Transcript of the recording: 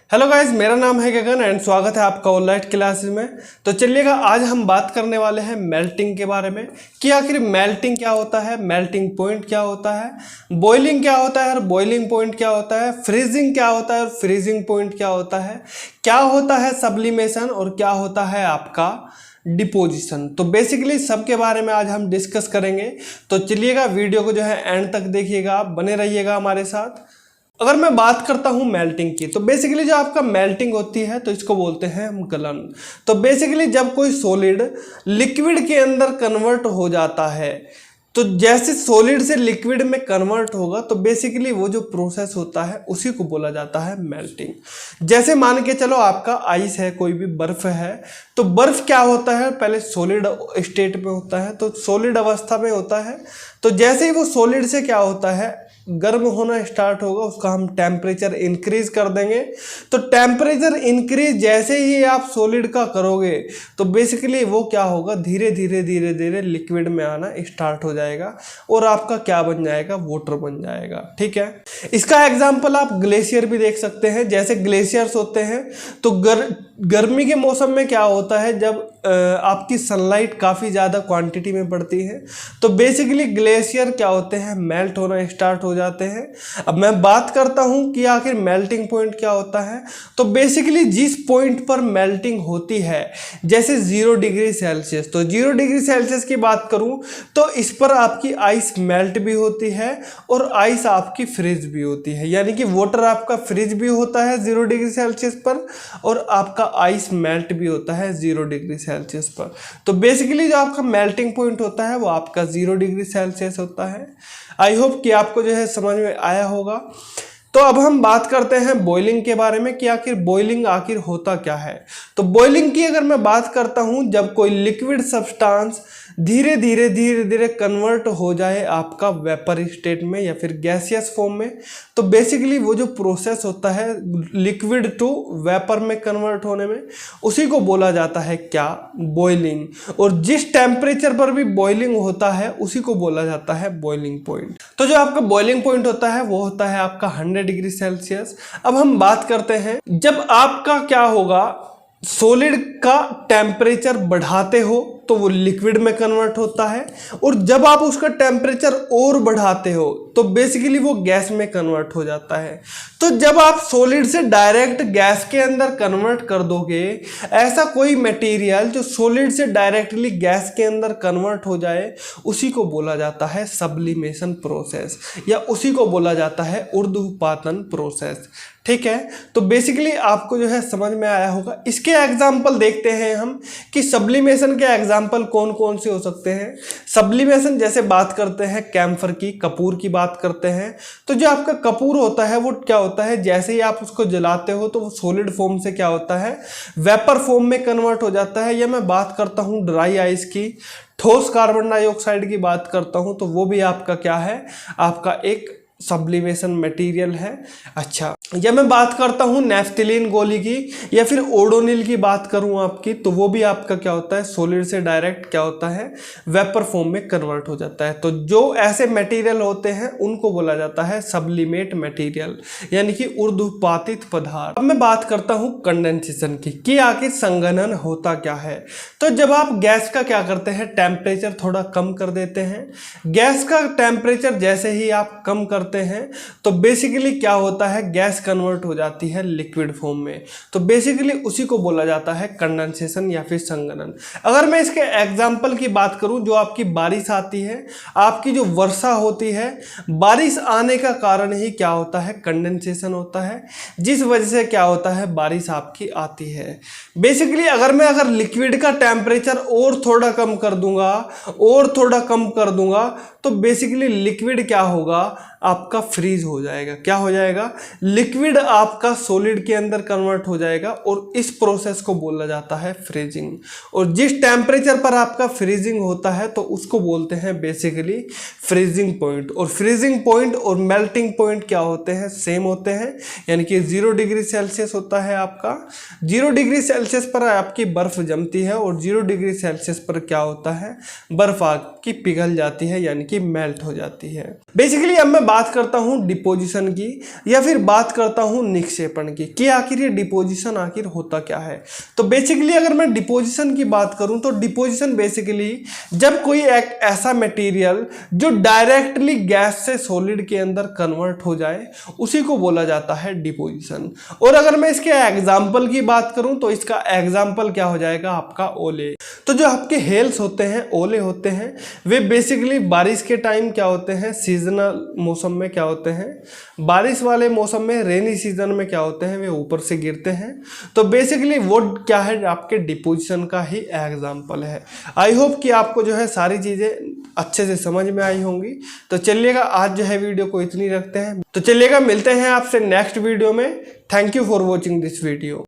Hello guys, मेरा नाम है गगन एंड स्वागत है आपका ऑनलाइन क्लासेस में। तो चलिएगा, आज हम बात करने वाले हैं मेल्टिंग के बारे में कि आखिर मेल्टिंग क्या होता है, मेल्टिंग पॉइंट क्या होता है, बॉइलिंग क्या होता है और बॉइलिंग पॉइंट क्या होता है, फ्रीजिंग क्या होता है और फ्रीजिंग पॉइंट क्या होता है, क्या होता है सब्लिमेशन और क्या होता है आपका डिपोजिशन। तो बेसिकली सबके बारे में आज हम डिस्कस करेंगे। तो चलिएगा, वीडियो को जो है एंड तक देखिएगा, आप बने रहिएगा हमारे साथ। अगर मैं बात करता हूं मेल्टिंग की, तो बेसिकली जो आपका मेल्टिंग होती है तो इसको बोलते हैं हम गलन। तो बेसिकली जब कोई सॉलिड लिक्विड के अंदर कन्वर्ट हो जाता है, तो जैसे सॉलिड से लिक्विड में कन्वर्ट होगा तो बेसिकली वो जो प्रोसेस होता है उसी को बोला जाता है मेल्टिंग। जैसे मान के चलो आपका आइस है, कोई भी बर्फ है, तो बर्फ क्या होता है, पहले सॉलिड स्टेट में होता है, तो सॉलिड अवस्था में होता है। तो जैसे ही वो सॉलिड से क्या होता है, गर्म होना स्टार्ट होगा, उसका हम टेम्परेचर इंक्रीज कर देंगे। तो टेम्परेचर इंक्रीज जैसे ही आप सॉलिड का करोगे तो बेसिकली वो क्या होगा, धीरे धीरे धीरे धीरे लिक्विड में आना स्टार्ट हो जाएगा और आपका क्या बन जाएगा, वाटर बन जाएगा। ठीक है, इसका एग्जांपल आप ग्लेशियर भी देख सकते हैं। जैसे ग्लेशियर्स होते हैं तो गर्मी के मौसम में क्या होता है, जब आपकी सनलाइट काफ़ी ज़्यादा क्वांटिटी में पड़ती है तो बेसिकली ग्लेशियर क्या होते हैं, मेल्ट होना स्टार्ट हो जाते हैं। अब मैं बात करता हूं कि आखिर मेल्टिंग पॉइंट क्या होता है। तो बेसिकली जिस पॉइंट पर मेल्टिंग होती है, जैसे 0 डिग्री सेल्सियस, तो 0 डिग्री सेल्सियस की बात करूं तो इस पर आपकी आइस मेल्ट भी होती है और आइस आपकी फ्रीज भी होती है, यानी कि वाटर आपका फ्रीज भी होता है 0 डिग्री सेल्सियस पर और आपका आइस मेल्ट भी होता है 0 डिग्री सेल्सियस पर। तो बेसिकली जो आपका मेल्टिंग पॉइंट होता है वो आपका 0 डिग्री सेल्सियस होता है। आई होप कि आपको जो है समझ में आया होगा। तो अब हम बात करते हैं बॉइलिंग के बारे में कि आखिर बॉइलिंग आखिर होता क्या है। तो बॉइलिंग की अगर मैं बात करता हूं, जब कोई लिक्विड सब्सटेंस धीरे धीरे कन्वर्ट हो जाए आपका वेपर स्टेट में या फिर गैसियस फॉर्म में, तो बेसिकली वो जो प्रोसेस होता है लिक्विड टू वेपर में कन्वर्ट होने में, उसी को बोला जाता है क्या, बॉइलिंग। और जिस टेम्परेचर पर भी बॉइलिंग होता है उसी को बोला जाता है बॉइलिंग पॉइंट। तो जो आपका बॉइलिंग पॉइंट होता है वो होता है आपका 100 डिग्री सेल्सियस। अब हम बात करते हैं, जब आपका क्या होगा, सॉलिड का टेम्परेचर बढ़ाते हो तो वो लिक्विड में कन्वर्ट होता है, और जब आप उसका टेम्परेचर और बढ़ाते हो तो बेसिकली वो गैस में कन्वर्ट हो जाता है। तो जब आप सॉलिड से डायरेक्ट गैस के अंदर कन्वर्ट कर दोगे, ऐसा कोई मटेरियल जो सॉलिड से डायरेक्टली गैस के अंदर कन्वर्ट हो जाए, उसी को बोला जाता है सब्लिमेशन प्रोसेस, या उसी को बोला जाता है ऊर्ध्वपातन प्रोसेस। ठीक है, तो बेसिकली आपको जो है समझ में आया होगा। इसके एग्जाम्पल देखते हैं हम कि सब्लिमेशन के एग्जाम्पल कौन कौन से हो सकते हैं। सब्लिमेशन जैसे बात करते हैं कैम्फर की, कपूर की बात करते हैं, तो जो आपका कपूर होता है वो क्या होता है, जैसे ही आप उसको जलाते हो तो वो सॉलिड फॉर्म से क्या होता है, वेपर फॉर्म में कन्वर्ट हो जाता है। या मैं बात करता हूँ ड्राई आइस की, ठोस कार्बन डाइऑक्साइड की बात करता हूँ, तो वो भी आपका क्या है, आपका एक सब्लिमेशन मटेरियल है। अच्छा, जब मैं बात करता हूँ नेफ्थिलीन गोली की या फिर ओडोनिल की बात करूँ आपकी, तो वो भी आपका क्या होता है, सॉलिड से डायरेक्ट क्या होता है, वेपर फॉर्म में कन्वर्ट हो जाता है। तो जो ऐसे मटेरियल होते हैं उनको बोला जाता है सब्लिमेट मटेरियल, यानी कि ऊर्ध्वपातित पदार्थ। अब मैं बात करता हूँ कंडेंसेशन की कि आखिर संघनन होता क्या है। तो जब आप गैस का क्या करते हैं, टेम्परेचर थोड़ा कम कर देते हैं, गैस का टेम्परेचर जैसे ही आप कम करते हैं तो बेसिकली क्या होता है, गैस कन्वर्ट हो जाती है लिक्विड फॉर्म में। तो बेसिकली उसी को बोला जाता है कंडेंसेशन या फिर संघनन। अगर मैं इसके एग्जांपल की बात करूं, जो आपकी बारिश आती है, आपकी जो वर्षा होती है, बारिश आने का कारण ही क्या होता है, कंडेंसेशन होता है, जिस वजह से क्या होता है, बारिश आपकी आती है। बेसिकली अगर लिक्विड का टेम्परेचर और थोड़ा कम कर दूंगा तो बेसिकली लिक्विड क्या होगा, आपका फ्रीज हो जाएगा। क्या हो जाएगा, लिक्विड आपका सॉलिड के अंदर कन्वर्ट हो जाएगा और इस प्रोसेस को बोला जाता है फ्रीजिंग। और जिस टेम्परेचर पर आपका फ्रीजिंग होता है तो उसको बोलते हैं बेसिकली फ्रीजिंग पॉइंट। और फ्रीजिंग पॉइंट और मेल्टिंग पॉइंट क्या होते हैं, सेम होते हैं, यानी कि 0 डिग्री सेल्सियस होता है आपका। 0 डिग्री सेल्सियस पर आपकी बर्फ जमती है और 0 डिग्री सेल्सियस पर क्या होता है, बर्फ आपकी पिघल जाती है, यानी कि मेल्ट हो जाती है। बेसिकली अब मैं बात करता हूँ डिपोजिशन की या फिर बात करता हूँ निक्षेपण की कि आखिर ये डिपोजिशन आखिर होता क्या है। तो बेसिकली अगर मैं डिपोजिशन की बात करूँ तो डिपोजिशन बेसिकली जब कोई एक ऐसा मटेरियल जो डायरेक्टली गैस से सॉलिड के अंदर कन्वर्ट हो जाए उसी को बोला जाता है डिपोजिशन। और अगर मैं इसके एग्जाम्पल की बात करूं तो इसका एग्जाम्पल क्या हो जाएगा आपका ओले। तो जो आपके हेल्स होते हैं, ओले होते हैं, वे बेसिकली बारिश के टाइम क्या होते हैं, सीजनल मौसम में क्या होते हैं, बारिश वाले मौसम में, रेनी सीजन में क्या होते हैं, वे ऊपर से गिरते हैं। तो बेसिकली वो क्या है, आपके डिपोजिशन का ही एग्जाम्पल है। आई होप कि आपको जो है सारी चीज़ें अच्छे से समझ में आई होंगी। तो चलिएगा आज जो है वीडियो को इतनी रखते हैं। तो चलिएगा मिलते हैं आपसे नेक्स्ट वीडियो में। Thank you for watching this video.